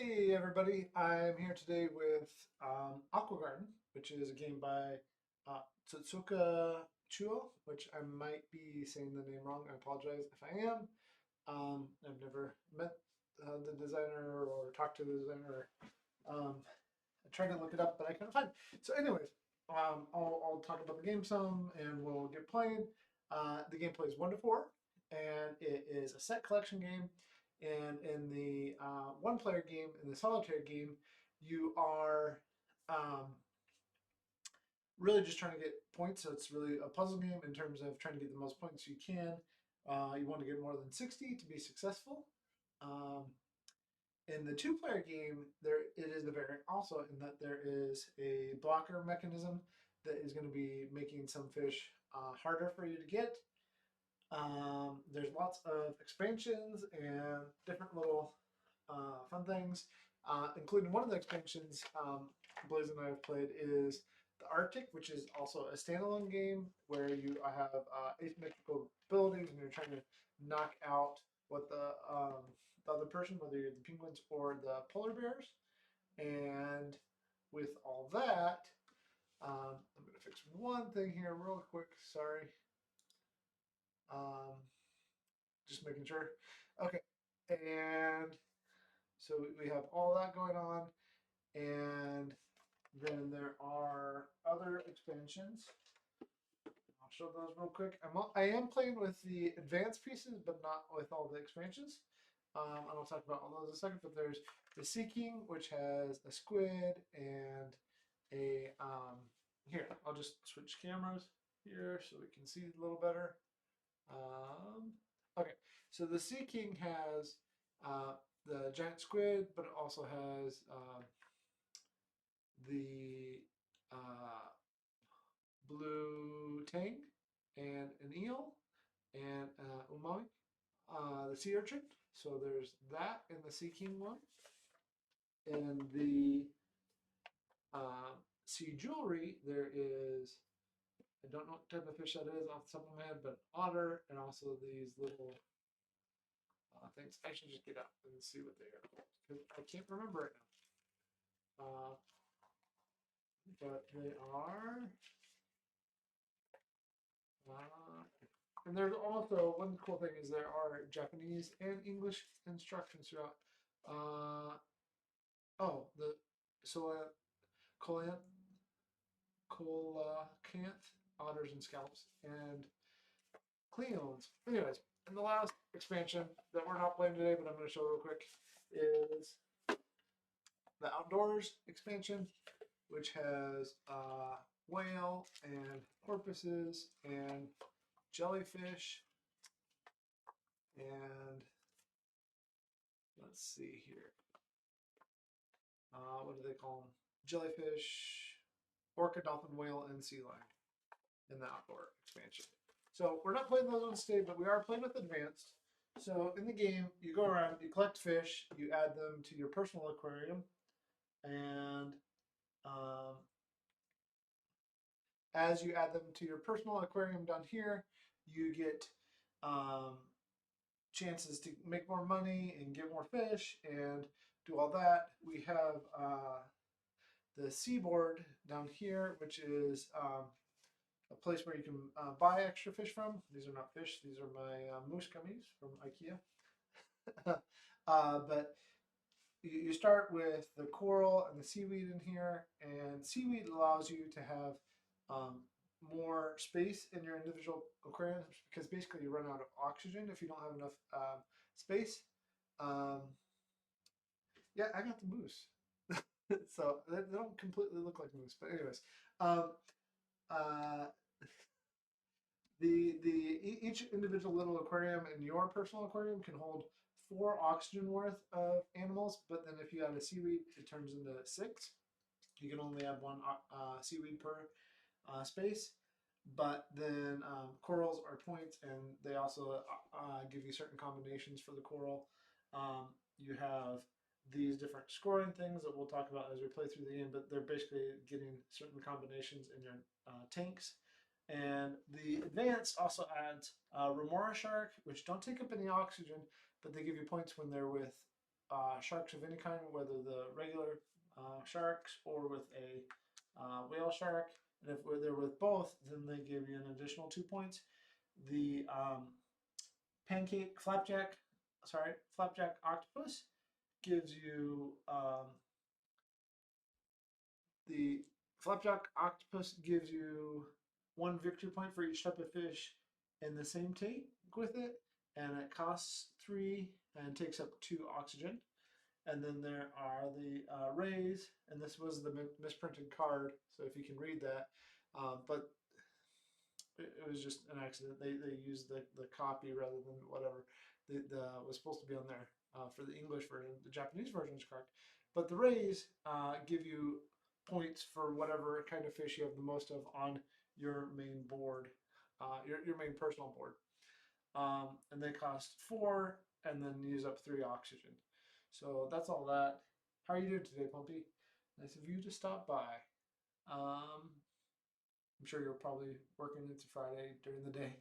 Hey everybody, I'm here today with Aqua Garden, which is a game by Totsuca Chuo, which I might be saying the name wrong. I apologize if I am. I've never met the designer or talked to the designer. I tried to look it up, but I couldn't find it. So anyways, I'll talk about the game some and we'll get playing. The gameplay is 1 to 4, and it is a set collection game. And in the one-player game, in the solitaire game, you are um, really just trying to get points. So it's really a puzzle game in terms of trying to get the most points you can. You want to get more than 60 to be successful. Um, in the two-player game, it is the variant also in that there is a blocker mechanism that is going to be making some fish harder for you to get. There's lots of expansions and different little fun things, including one of the expansions Blaze and I have played is the Arctic, which is also a standalone game where you have asymmetrical abilities and you're trying to knock out what the other person, whether you're the penguins or the polar bears. And with all that, I'm going to fix one thing here real quick. Sorry. Um, just making sure. Okay. And so we have all that going on. And then there are other expansions. I'll show those real quick. I am playing with the advanced pieces, but not with all the expansions. And I'll talk about all those in a second. But there's the Sea King, which has a squid and a here. I'll just switch cameras here so we can see a little better. Okay, so the Sea King has the giant squid, but it also has the blue tang and an eel and umami, the sea urchin. So there's that in the Sea King one. And the sea jewelry, there is, I don't know what type of fish that is off the top of my head, but otter and also these little things. I should just get up and see what they are because I can't remember it now. But they are. And there's also one cool thing is there are Japanese and English instructions throughout. The coelacanth, coelacanth, otters and scallops, and cleons. Anyways, and the last expansion that we're not playing today, but I'm going to show real quick, is the outdoors expansion, which has whale and porpoises and jellyfish and let's see here. What do they call them? Jellyfish, orca, dolphin, whale, and sea lion in the outdoor expansion. So we're not playing those ones today, but we are playing with advanced. So in the game, you go around, you collect fish, you add them to your personal aquarium, and as you add them to your personal aquarium down here, you get chances to make more money and get more fish and do all that. We have the seaboard down here, which is a place where you can buy extra fish from. These are not fish. These are my moose gummies from IKEA. But you start with the coral and the seaweed in here, and seaweed allows you to have more space in your individual aquariums because basically you run out of oxygen if you don't have enough space. Um, yeah, I got the moose. So they don't completely look like moose, but anyways, uh, each individual little aquarium in your personal aquarium can hold 4 oxygen worth of animals, but then if you add a seaweed, it turns into 6. You can only have 1 seaweed per space, but then corals are points, and they also give you certain combinations for the coral. You have these different scoring things that we'll talk about as we play through the game, but they're basically getting certain combinations in your tanks. And the advanced also adds Remora shark, which don't take up any oxygen, but they give you points when they're with sharks of any kind, whether the regular sharks or with a whale shark. And if they're with both, then they give you an additional 2 points. The flapjack octopus gives you the flapjack octopus gives you 1 victory point for each type of fish in the same take with it, and it costs 3 and takes up 2 oxygen. And then there are the rays, and this was the misprinted card, so if you can read that, but it was just an accident. They used the copy rather than whatever was supposed to be on there for the English version. The Japanese version is correct. But the rays give you points for whatever kind of fish you have the most of on your main board, your main personal board. And they cost 4 and then use up 3 oxygen. So that's all that. How are you doing today, Pumpy? Nice of you to stop by. I'm sure you're probably working. It's a Friday during the day.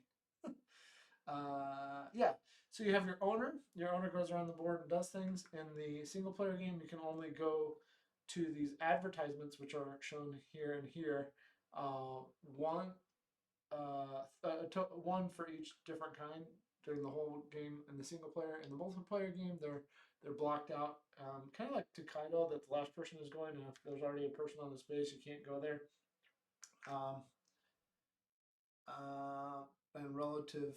Yeah, so you have your owner. Your owner goes around the board and does things. In the single player game, you can only go to these advertisements, which are shown here and here. One for each different kind during the whole game in the single player. In the multiplayer game, they're blocked out, kind of like Tokaido, that the last person is going, and if there's already a person on the space, you can't go there. And relative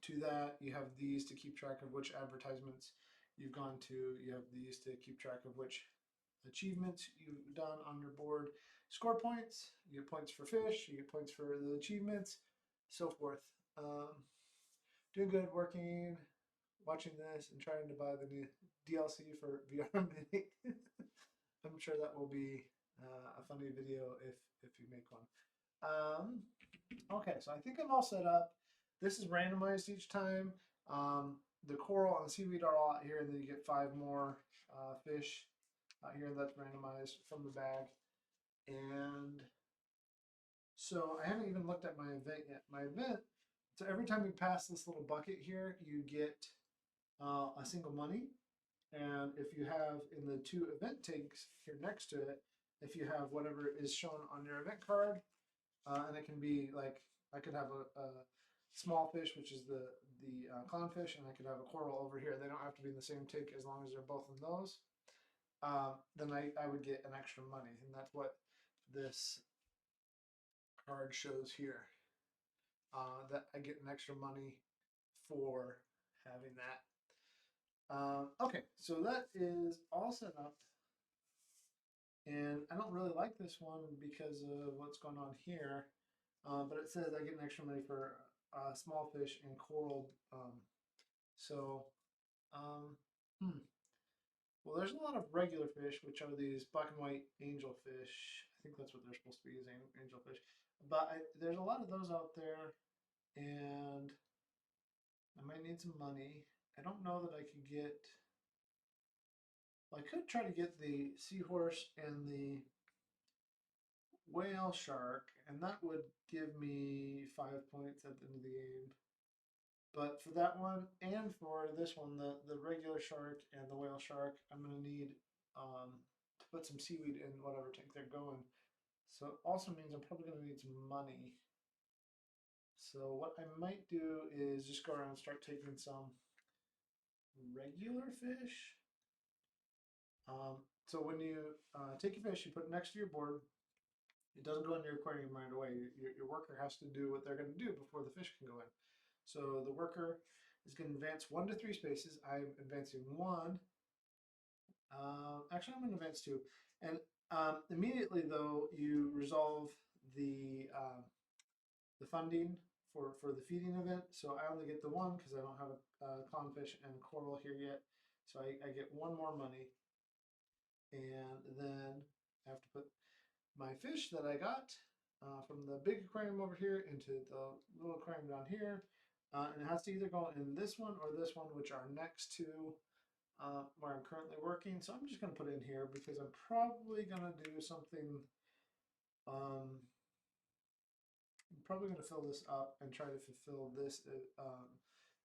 to that, you have these to keep track of which advertisements you've gone to. You have these to keep track of which achievements you've done on your board. Score points, you get points for fish, you get points for the achievements, so forth. Doing good, working, watching this, and trying to buy the new DLC for VR Mini. I'm sure that will be a funny video if you make one. Okay, so I think I'm all set up. This is randomized each time. The coral and the seaweed are all out here, and then you get 5 more fish out here. That's randomized from the bag. And so I haven't even looked at my event yet. My event, so every time you pass this little bucket here, you get a single money. And if you have in the 2 event tags here next to it, if you have whatever is shown on your event card, and it can be like, I could have a small fish, which is the clownfish, and I could have a coral over here. They don't have to be in the same tank as long as they're both in those. Then I would get an extra money, and that's what this card shows here. That I get an extra money for having that. Okay, so that is all set up. And I don't really like this one because of what's going on here. But it says I get an extra money for small fish and coral. Well, there's a lot of regular fish, which are these black and white angelfish. I think that's what they're supposed to be, is angelfish. But there's a lot of those out there, and I might need some money. I don't know that I could get. Well, I could try to get the seahorse and the whale shark, and that would give me 5 points at the end of the game. But for that one and for this one, the regular shark and the whale shark, I'm going to need to put some seaweed in whatever tank they're going. So it also means I'm probably going to need some money. So what I might do is just go around and start taking some regular fish. So when you take your fish, you put it next to your board. It doesn't go in your aquarium right away. Your worker has to do what they're going to do before the fish can go in. So the worker is going to advance 1 to 3 spaces. I'm advancing 1. Actually, I'm going to advance 2. And immediately, though, you resolve the funding for the feeding event. So I only get the 1 because I don't have a clownfish and coral here yet. So I get 1 more money. And then I have to put my fish that I got from the big aquarium over here into the little aquarium down here. And it has to either go in this one or this one, which are next to where I'm currently working. So I'm just going to put it in here because I'm probably going to do something. I'm probably going to fill this up and try to fulfill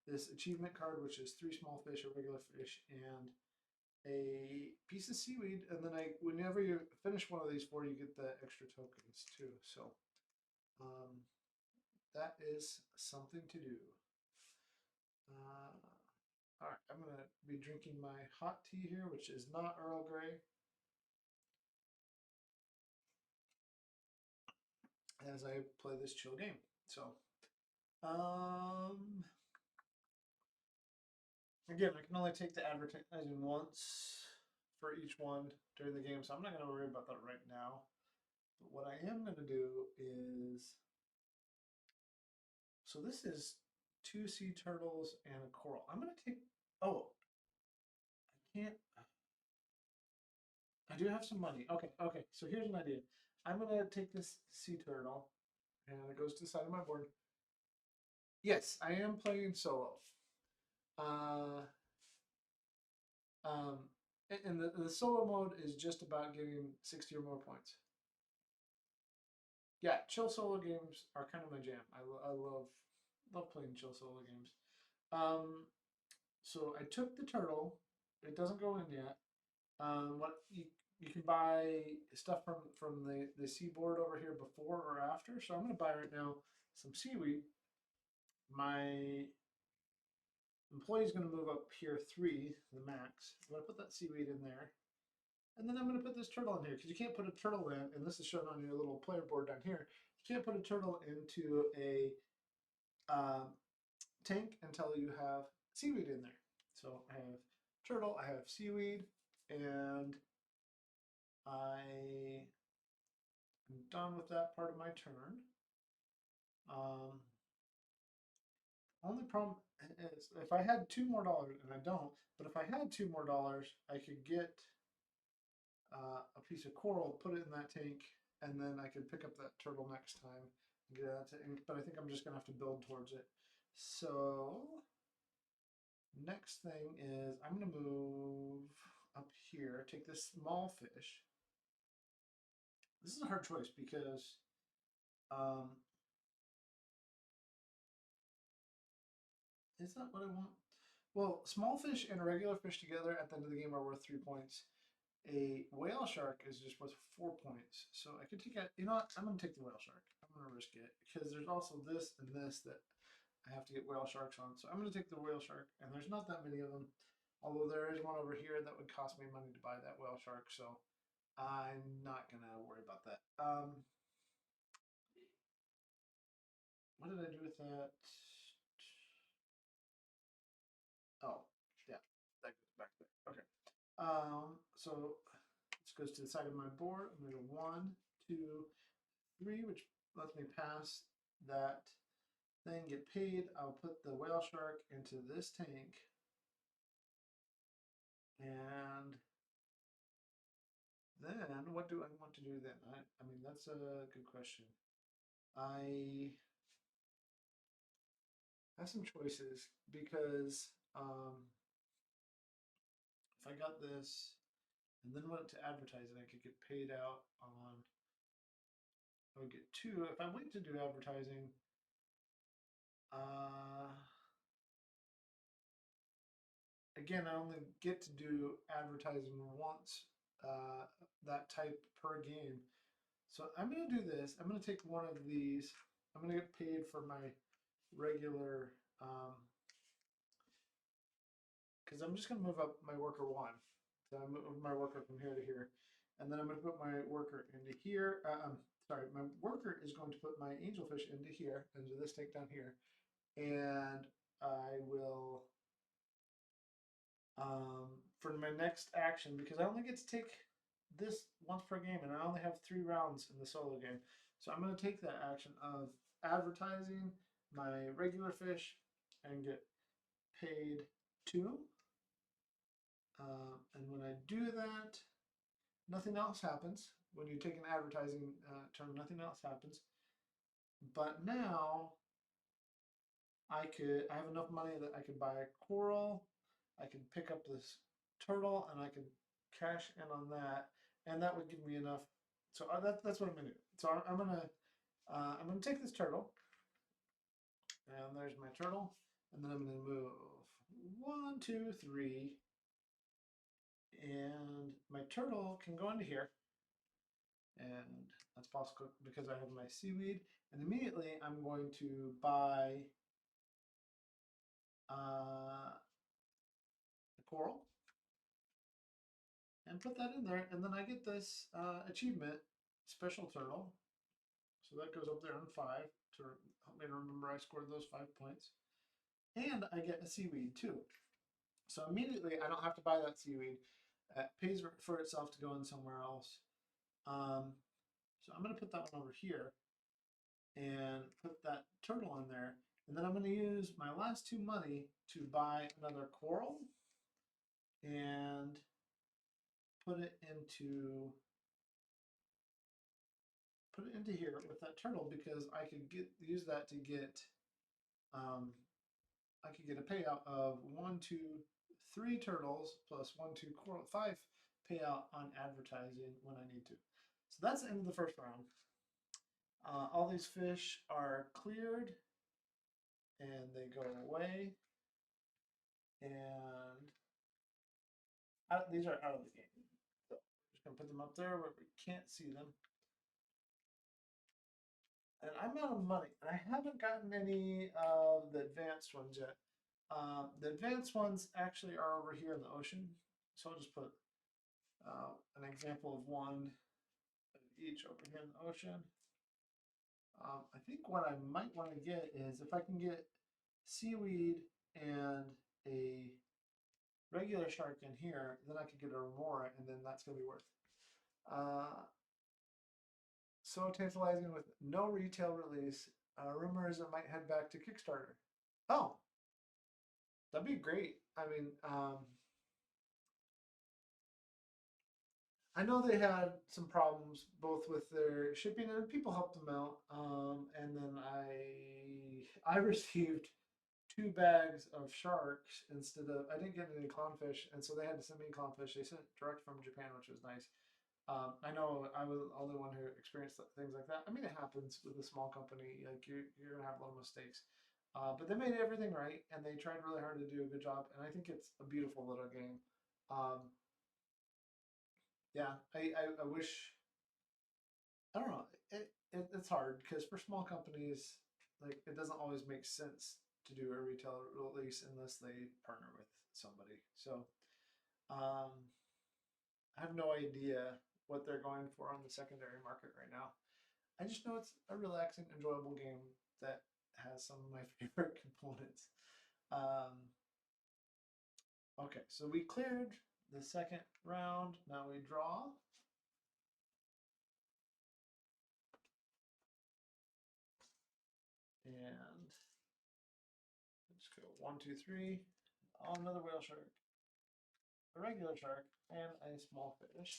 this achievement card, which is 3 small fish, a regular fish, and a piece of seaweed, and then whenever you finish one of these four, you get the extra tokens too. So that is something to do. All right, I'm gonna be drinking my hot tea here, which is not Earl Grey, as I play this chill game. So, again, I can only take the advertising once for each one during the game, so I'm not going to worry about that right now. But what I am going to do is, so this is 2 sea turtles and a coral. I'm going to take, oh, I can't, I do have some money. Okay, so here's an idea. I'm going to take this sea turtle, and it goes to the side of my board. Yes, I am playing solo. Uh, um, and the solo mode is just about getting 60 or more points. Yeah, chill solo games are kind of my jam. I love playing chill solo games. So I took the turtle. It doesn't go in yet. What you can buy stuff from the seaboard over here before or after. So I'm going to buy right now some seaweed. My employee's going to move up here 3, the max. I'm going to put that seaweed in there. And then I'm going to put this turtle in here because you can't put a turtle in, and this is shown on your little player board down here. You can't put a turtle into a tank until you have seaweed in there. So I have turtle, I have seaweed, and I am done with that part of my turn. Only problem is if I had $2 more, and I don't, but if I had $2 more, I could get a piece of coral, put it in that tank, and then I could pick up that turtle next time. But I think I'm just going to have to build towards it. So next thing is I'm going to move up here, take this small fish. This is a hard choice because is that what I want? Well, small fish and a regular fish together at the end of the game are worth 3 points. A whale shark is just worth 4 points. So I could take a, you know what? I'm going to take the whale shark. I'm going to risk it because there's also this and this that I have to get whale sharks on. So I'm going to take the whale shark, and there's not that many of them. Although there is one over here that would cost me money to buy that whale shark. So I'm not going to worry about that. What did I do with that? Oh, yeah, that goes back there. Okay. So this goes to the side of my board. I'm going to go 1, 2, 3, which lets me pass that thing, get paid. I'll put the whale shark into this tank. And then what do I want to do then? I mean, that's a good question. I have some choices because if I got this and then went to advertising, I could get paid out on, I would get 2. If I went to do advertising, again, I only get to do advertising once, that type per game. So I'm going to do this. I'm going to take one of these. I'm going to get paid for my regular, because I'm just going to move up my worker 1. So I move my worker from here to here. And then I'm going to put my worker into here. Sorry, my worker is going to put my angelfish into here, into this tank down here. And I will, for my next action, because I only get to take this once per game, and I only have 3 rounds in the solo game. So I'm going to take that action of advertising my regular fish and get paid 2. And when I do that, nothing else happens. When you take an advertising term, nothing else happens. But now I have enough money that I could buy a coral, I could pick up this turtle, and I could cash in on that, and that would give me enough. So that's what I'm gonna do. So I'm gonna take this turtle, and there's my turtle, and then I'm gonna move 1, 2, 3, And my turtle can go into here, and that's possible because I have my seaweed. And immediately I'm going to buy the coral and put that in there, and then I get this achievement, special turtle. So that goes up there on 5 to help me remember I scored those 5 points. And I get a seaweed too. So immediately I don't have to buy that seaweed. It pays for itself to go in somewhere else. So I'm going to put that one over here and put that turtle in there. And then I'm going to use my last 2 money to buy another coral and put it into here with that turtle, because I could use that to get I could get a payout of 1, 2, 3 turtles plus 1, 2 coral, 5 payout on advertising when I need to. So that's the end of the first round. All these fish are cleared and they go away, and these are out of the game. So I'm just gonna put them up there where we can't see them. And I'm out of money, and I haven't gotten any of the advanced ones yet. The advanced ones actually are over here in the ocean, so I'll just put an example of one of each over here in the ocean. I think what I might want to get is if I can get seaweed and a regular shark in here, then I could get a remora, and then that's going to be worth. So tantalizing with no retail release. Rumors it might head back to Kickstarter. Oh, that'd be great. I mean, I know they had some problems both with their shipping, and people helped them out. And then I received 2 bags of sharks instead of, I didn't get any clownfish, and so they had to send me clownfish. They sent direct from Japan, which was nice. I know I was the only one who experienced things like that. I mean, it happens with a small company. Like you're gonna have little mistakes, but they made everything right, and they tried really hard to do a good job. And I think it's a beautiful little game. Um, yeah, I wish. I don't know. It's hard because for small companies, like it doesn't always make sense to do a retail release unless they partner with somebody. So um, I have no idea what they're going for on the secondary market right now. I just know it's a relaxing, enjoyable game that has some of my favorite components. Um, okay, so we cleared the second round. Now we draw. And let's go 1, 2, 3. Oh, another whale shark, a regular shark, and a small fish.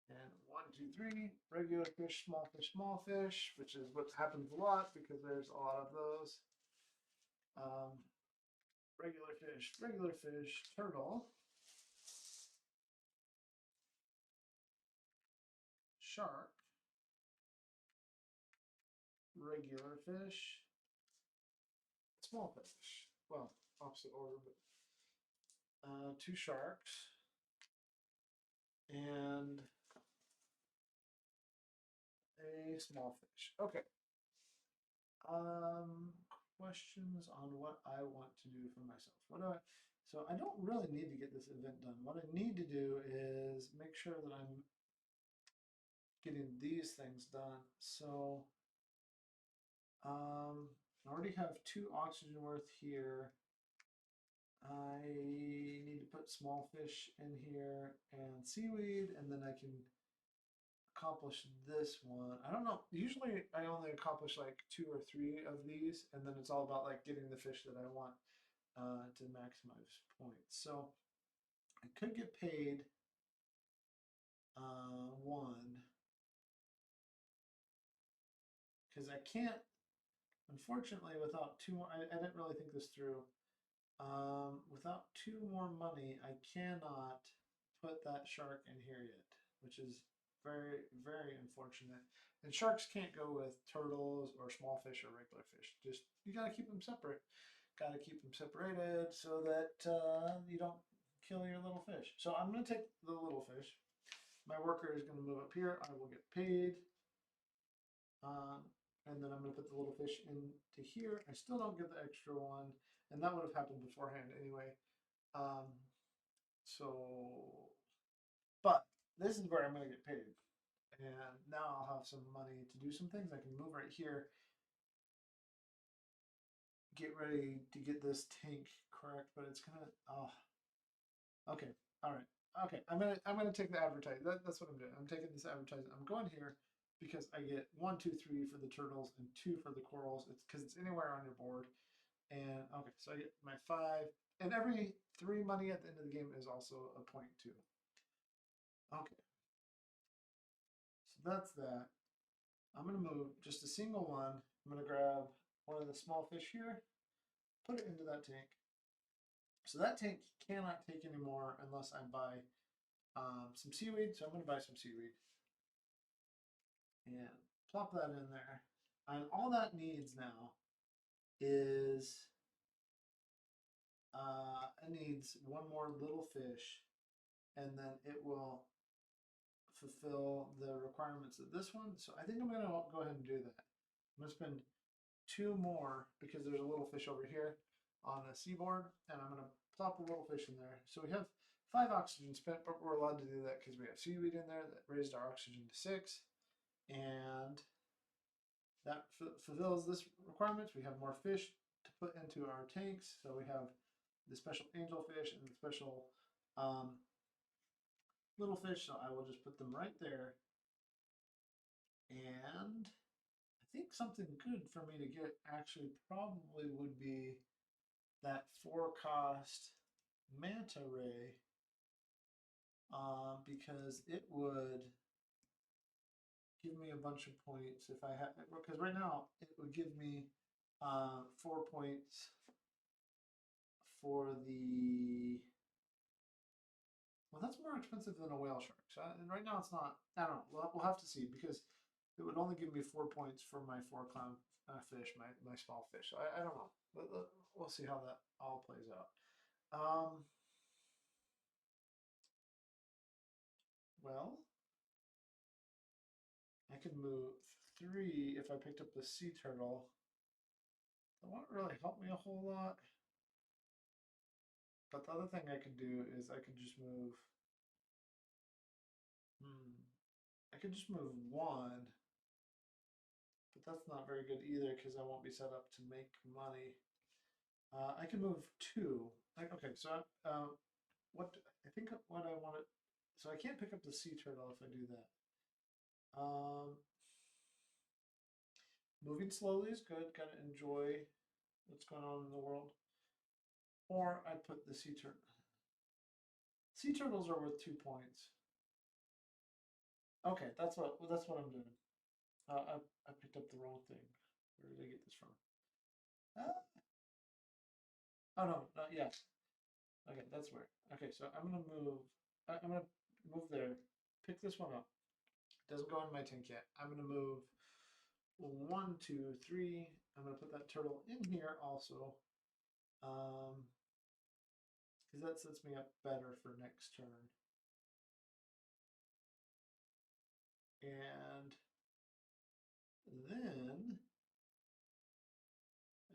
And 1, 2, 3, regular fish, small fish, which is what happens a lot because there's a lot of those. Um, regular fish, turtle, shark, regular fish, small fish. Well, opposite order, but 2 sharks and a small fish. Okay. Questions on what I want to do for myself. So I don't really need to get this event done. What I need to do is make sure that I'm getting these things done. So I already have 2 oxygen worth here. I need to put small fish in here and seaweed, and then I can accomplish this one. I don't know. Usually I only accomplish like 2 or 3 of these, and then it's all about like getting the fish that I want to maximize points. So I could get paid 1 because I can't. Unfortunately, without 2 more, I didn't really think this through. Without 2 more money, I cannot put that shark in here yet, which is very, very unfortunate. And sharks can't go with turtles or small fish or regular fish. Just, you gotta keep them separate. Gotta keep them separated so that you don't kill your little fish. So I'm going to take the little fish. My worker is going to move up here. I will get paid. And then I'm going to put the little fish into here. I still don't get the extra one. And that would have happened beforehand anyway. Um, but this is where I'm going to get paid. And now I'll have some money to do some things. I can move right here. Get ready to get this tank correct, but it's gonna, oh, okay, all right. Okay, I'm gonna take the advertising. That's what I'm doing. I'm taking this advertising. I'm going here because I get 1, 2, 3 for the turtles and 2 for the corals. It's because it's anywhere on your board. And okay, so I get my 5, and every 3 money at the end of the game is also a point too. Okay, so that's that. I'm gonna move just a single one. I'm gonna grab one of the small fish here, put it into that tank. So that tank cannot take anymore unless I buy some seaweed. So I'm going to buy some seaweed and plop that in there. And all that needs now is it needs one more little fish, and then it will fulfill the requirements of this one. So I think I'm going to go ahead and do that. I'm going to spend 2 more because there's a little fish over here on the seaboard, and I'm going to plop a little fish in there. So we have 5 oxygen spent, but we're allowed to do that because we have seaweed in there that raised our oxygen to 6, and that fulfills this requirement. We have more fish to put into our tanks, so we have the special angelfish and the special little fish. So I will just put them right there, and I think something good for me to get actually probably would be that 4-cost manta ray, because it would give me a bunch of points if I had, because right now it would give me 4 points for the, well, that's more expensive than a whale shark. So and right now it's not, I don't know, we'll have to see, because it would only give me 4 points for my 4 clown fish, my small fish. So I don't know. We'll see how that all plays out. Well, I could move 3 if I picked up the sea turtle. That won't really help me a whole lot. But the other thing I could do is I could just move. I could just move 1, but that's not very good either because I won't be set up to make money. I can move 2. Okay, so what I think what I want to. So I can't pick up the sea turtle if I do that. Moving slowly is good. Gotta enjoy what's going on in the world. Or I put the sea turtle. Sea turtles are worth 2 points. Okay, that's what I'm doing. I picked up the wrong thing. Where did I get this from? Oh no, yeah. Okay, that's where. Okay, so I'm gonna move. I'm gonna move there. Pick this one up. Doesn't go in my tank yet. I'm gonna move 1, 2, 3. I'm gonna put that turtle in here also, because that sets me up better for next turn. And then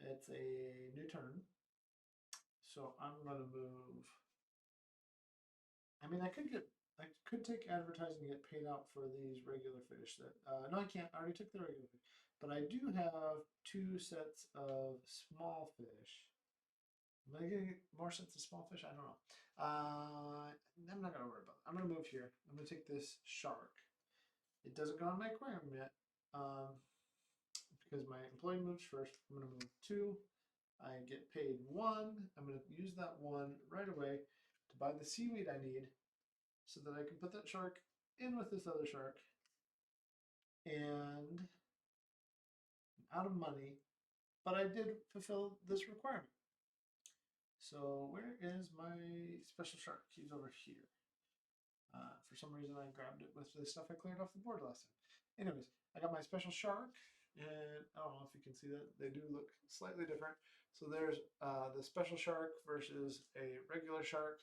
it's a new turn. So I'm gonna move. I mean, I could take advertising and get paid out for these regular fish. That no, I can't. I already took the regular fish, but I do have 2 sets of small fish. Am I gonna get more sets of small fish? I don't know. I'm not gonna worry about it. I'm gonna move here. I'm gonna take this shark. It doesn't go on my aquarium yet, because my employee moves first. I'm gonna move 2. I get paid 1. I'm going to use that 1 right away to buy the seaweed I need so that I can put that shark in with this other shark. And I'm out of money, but I did fulfill this requirement. So where is my special shark? He's over here. For some reason I grabbed it with the stuff I cleared off the board last time. Anyways, I got my special shark, and I don't know if you can see that. They do look slightly different. So there's the special shark versus a regular shark.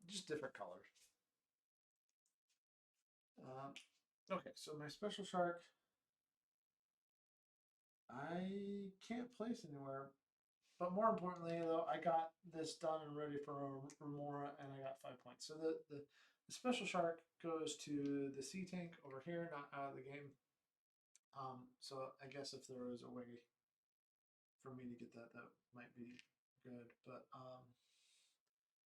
just different colors. Okay, so my special shark, I can't place anywhere. But more importantly, though, I got this done and ready for Remora, and I got 5 points. So the special shark goes to the sea tank over here, not out of the game. So I guess if there was a way for me to get that, that might be good. But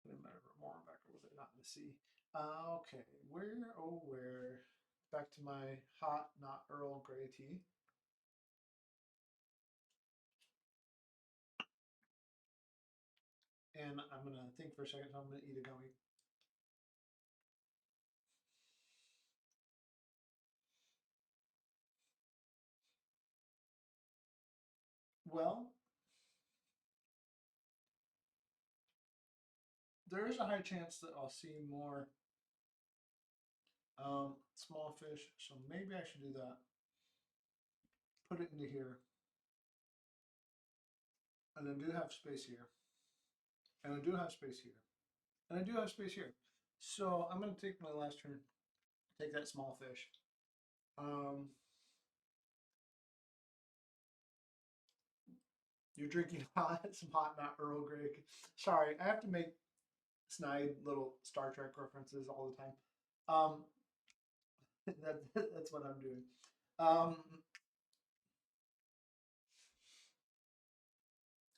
put Remora back over there, not in the sea. Okay, where, oh where? Back to my hot, not Earl Grey tea. And I'm going to think for a second, so I'm going to eat a gummy. Well, there is a high chance that I'll see more small fish, so maybe I should do that. Put it into here. And I do have space here. And I do have space here. And I do have space here. So I'm going to take my last turn, take that small fish. You're drinking hot, some hot, not Earl Grey. Sorry, I have to make snide little Star Trek references all the time. That's what I'm doing.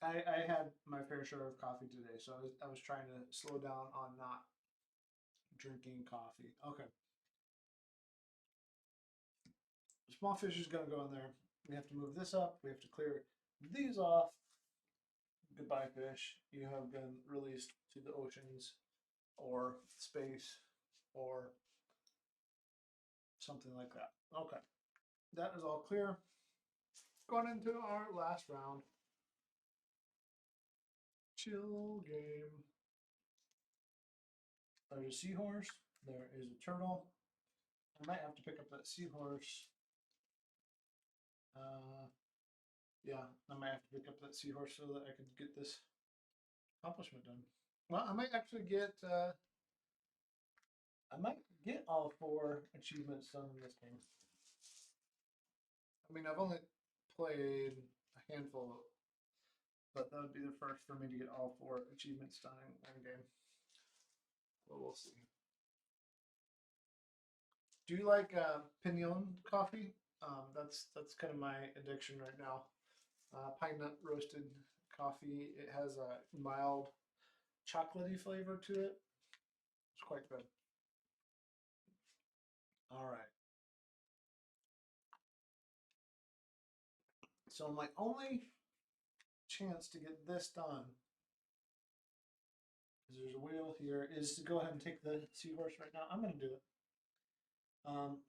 I had my fair share of coffee today, so I was trying to slow down on not drinking coffee. Okay. Small fish is going to go in there. We have to move this up. We have to clear these off. Goodbye, fish. You have been released to the oceans or space or something like that. Okay. That is all clear. Going into our last round. Chill game. There's a seahorse. There is a turtle. I might have to pick up that seahorse. Yeah, I might have to pick up that seahorse so that I could get this accomplishment done. Well, I might actually get all 4 achievements done in this game. I mean, I've only played a handful, but that would be the first for me to get all 4 achievements done in one game. Well, we'll see. Do you like pinon coffee? That's kind of my addiction right now. Pine nut roasted coffee. It has a mild chocolatey flavor to it. It's quite good. All right. So my only chance to get this done, because there's a wheel here, is to go ahead and take the seahorse right now. I'm going to do it.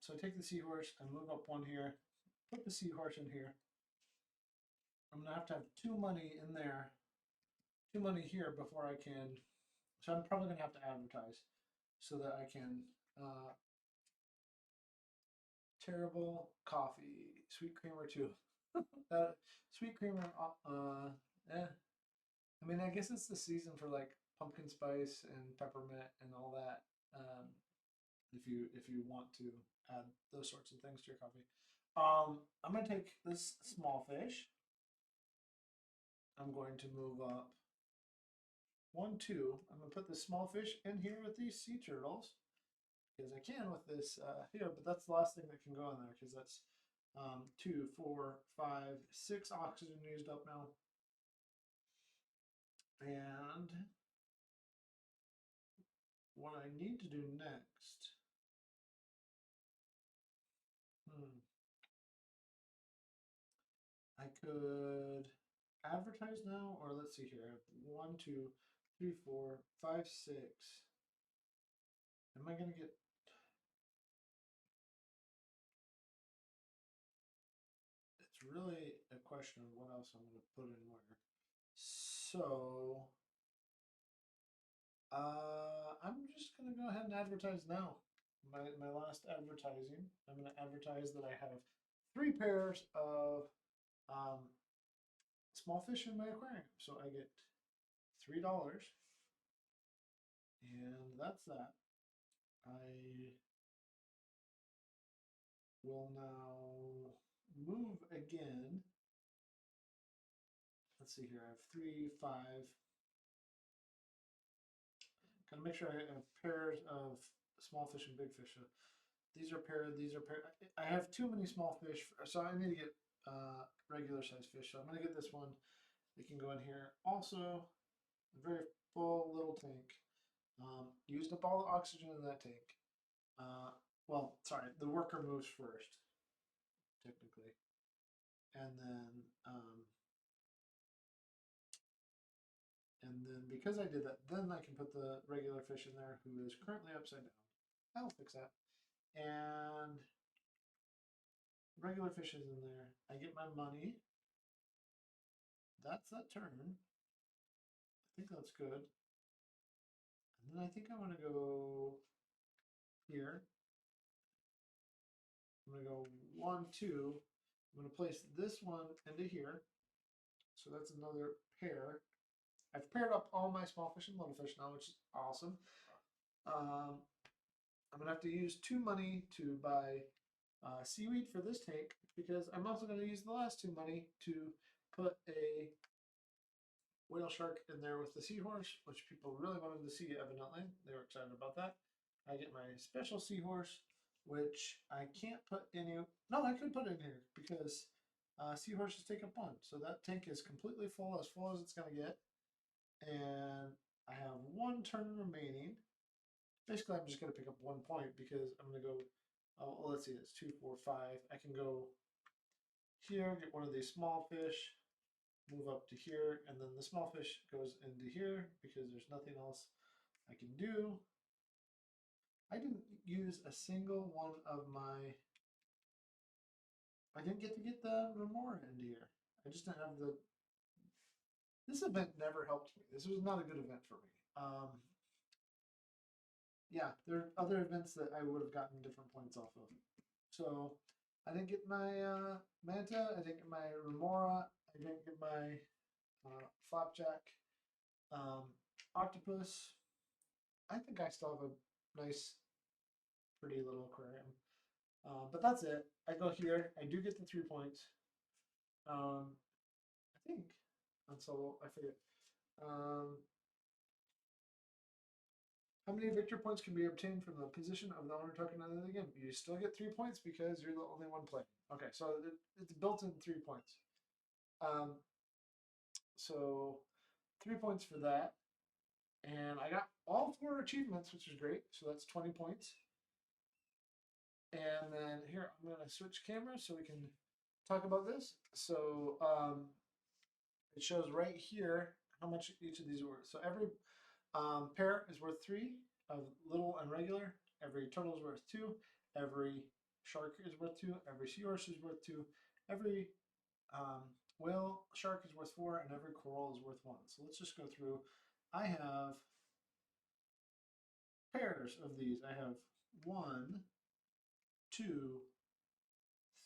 So I take the seahorse, I move up 1 here, put the seahorse in here. I'm going to have 2 money in there, 2 money here before I can. So I'm probably going to have to advertise so that I can. Terrible coffee, sweet creamer too. Sweet creamer, eh. I mean, I guess it's the season for like pumpkin spice and peppermint and all that. If you want to add those sorts of things to your coffee. I'm gonna take this small fish. I'm going to move up 1, 2. I'm gonna put the small fish in here with these sea turtles because I can with this here, but that's the last thing that can go in there because that's 2, 4, 5, 6 oxygen used up now. And what I need to do next, I could advertise now, or let's see here. 1, 2, 3, 4, 5, 6. Am I going to get? It's really a question of what else I'm going to put in where. So I'm just going to go ahead and advertise now. My last advertising. I'm going to advertise that I have 3 pairs of small fish in my aquarium. So I get $3 And that's that. I will now move again. Let's see here. I have 3, 5. Gotta make sure I have pairs of small fish and big fish. So these are paired, these are paired. I have too many small fish, so I need to get regular size fish. So I'm gonna get this one. They can go in here. Also, a very full little tank. Used up all the oxygen in that tank. Well, sorry, the worker moves first, technically. And then, because I did that, then I can put the regular fish in there who is currently upside down. I'll fix that. And regular fish is in there. I get my money. That's that turn. I think that's good. And then I think I'm gonna go here. I'm gonna go 1, 2. I'm gonna place this one into here. So that's another pair. I've paired up all my small fish and little fish now, which is awesome. I'm gonna have to use 2 money to buy seaweed for this tank because I'm also gonna use the last 2 money to put a whale shark in there with the seahorse, which people really wanted to see evidently. They were excited about that. I get my special seahorse, which I can't put any, no, I could put in here because seahorses take up 1. So that tank is completely full as it's gonna get. And I have 1 turn remaining. Basically, I'm just going to pick up 1 point because I'm going to go, well, let's see, it's 2, 4, 5. I can go here, get one of these small fish, move up to here, and then the small fish goes into here because there's nothing else I can do. I didn't use a single one of my, I didn't get to get the remora into here. I just didn't have the, this event never helped me. This was not a good event for me. Yeah, there are other events that I would have gotten different points off of. So I didn't get my manta, I didn't get my remora, I didn't get my flapjack, octopus. I think I still have a nice, pretty little aquarium. But that's it. I go here. I do get the 3 points. I think. And so I forget. How many victory points can be obtained from the position of the owner token other than the game? You still get 3 points because you're the only one playing. Okay, so it's built in 3 points. So 3 points for that. And I got all 4 achievements, which is great. So that's 20 points. And then here, I'm going to switch cameras so we can talk about this. So it shows right here how much each of these are worth. So every pair is worth 3 of little and regular. Every turtle is worth 2. Every shark is worth 2. Every seahorse is worth 2. Every whale shark is worth 4, and every coral is worth 1. So let's just go through. I have pairs of these. I have 1, 2,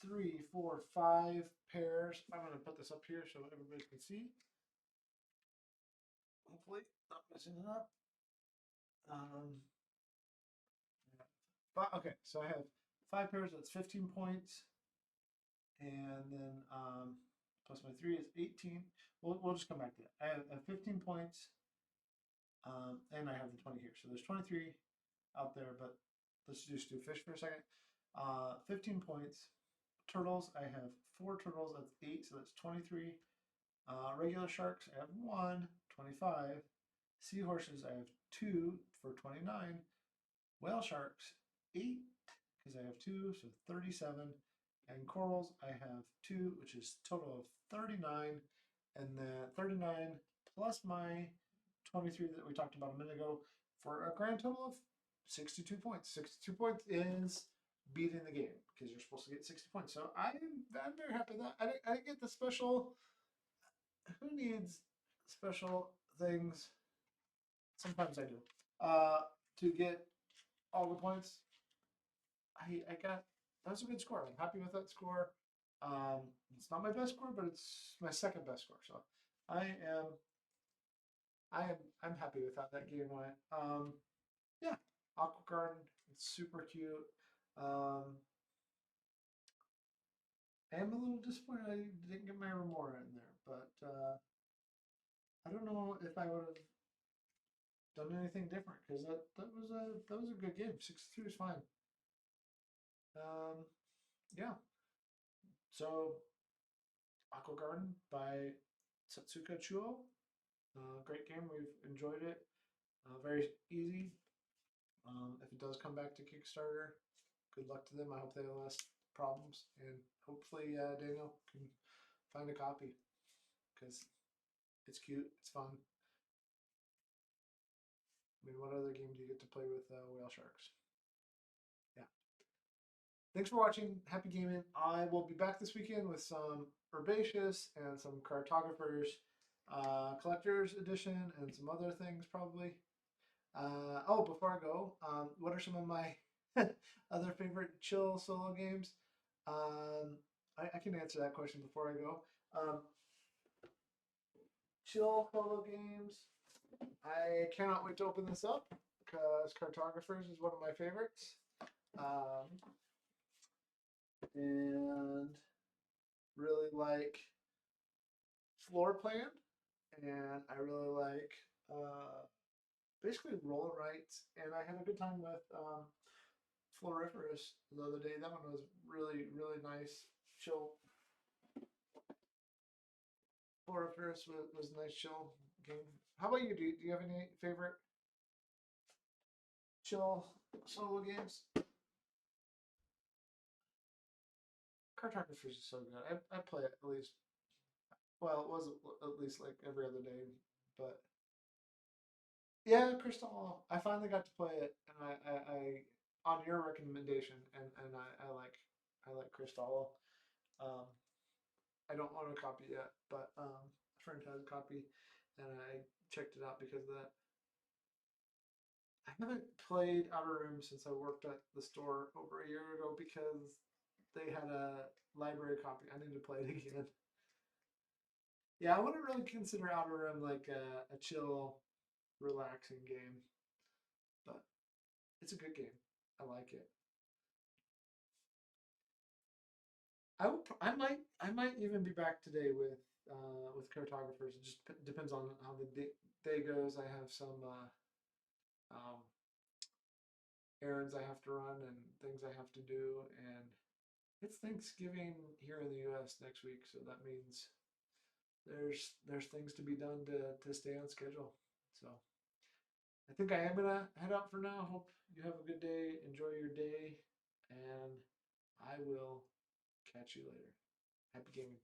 3, 4, 5 pairs. I'm going to put this up here so everybody can see. Hopefully, not messing it up. But okay, so I have 5 pairs. That's 15 points, and then plus my 3 is 18. We'll just come back to that. I have 15 points, and I have the 20 here. So there's 23 out there, but let's just do fish for a second. 15 points. Turtles, I have 4 turtles. That's 8, so that's 23. Regular sharks, I have 1, 25. Seahorses, I have 2 for 29. Whale sharks, 8, because I have 2, so 37. And corals, I have 2, which is total of 39. And then 39 plus my 23 that we talked about a minute ago for a grand total of 62 points. 62 points is beating the game because you're supposed to get 60 points. So I'm very happy with that. I didn't get the special. Who needs special things? Sometimes I do. To get all the points. I got, that was a good score. I'm happy with that score. It's not my best score, but it's my second best score. So I'm happy with how that game went. yeah, Aqua Garden. It's super cute. Um, I am a little disappointed I didn't get my Remora in there, but I don't know if I would have done anything different because that was a good game. 62 is fine. Um, yeah. So Aqua Garden by Totsuca Chuo. Great game. We've enjoyed it. Very easy. If it does come back to Kickstarter, good luck to them. I hope they have less problems, and hopefully Daniel can find a copy because it's cute. It's fun. I mean, what other game do you get to play with whale sharks? Yeah. Thanks for watching. Happy gaming. I will be back this weekend with some herbaceous and some cartographers, collector's edition, and some other things probably. Oh, before I go, what are some of my other favorite chill solo games? I can answer that question before I go. Chill solo games. I cannot wait to open this up because Cartographers is one of my favorites. And really like Floor Plan, and I really like basically roll rights. And I had a good time with Floriferous the other day. That one was really nice. Chill. Floriferous was a nice chill game. How about you? Do you have any favorite chill solo games? Cartographers is so good. I play it at least. Well, it was at least like every other day, but yeah, Crystal. I finally got to play it, and I on your recommendation, and I like Crystal. Um, I don't own a copy yet, but a friend has a copy, and I checked it out because of that. I haven't played Outer Rim since I worked at the store over a year ago because they had a library copy. I need to play it again. Yeah, I wouldn't really consider Outer Rim like a chill, relaxing game, but it's a good game. I like it. I might even be back today with cartographers. It just depends on how the day goes. I have some um, errands I have to run and things I have to do, and it's Thanksgiving here in the U.S. next week, so that means there's things to be done to stay on schedule. So I think I am gonna head out for now. Hope you have a good day. Enjoy your day, and I will catch you later. Happy gaming.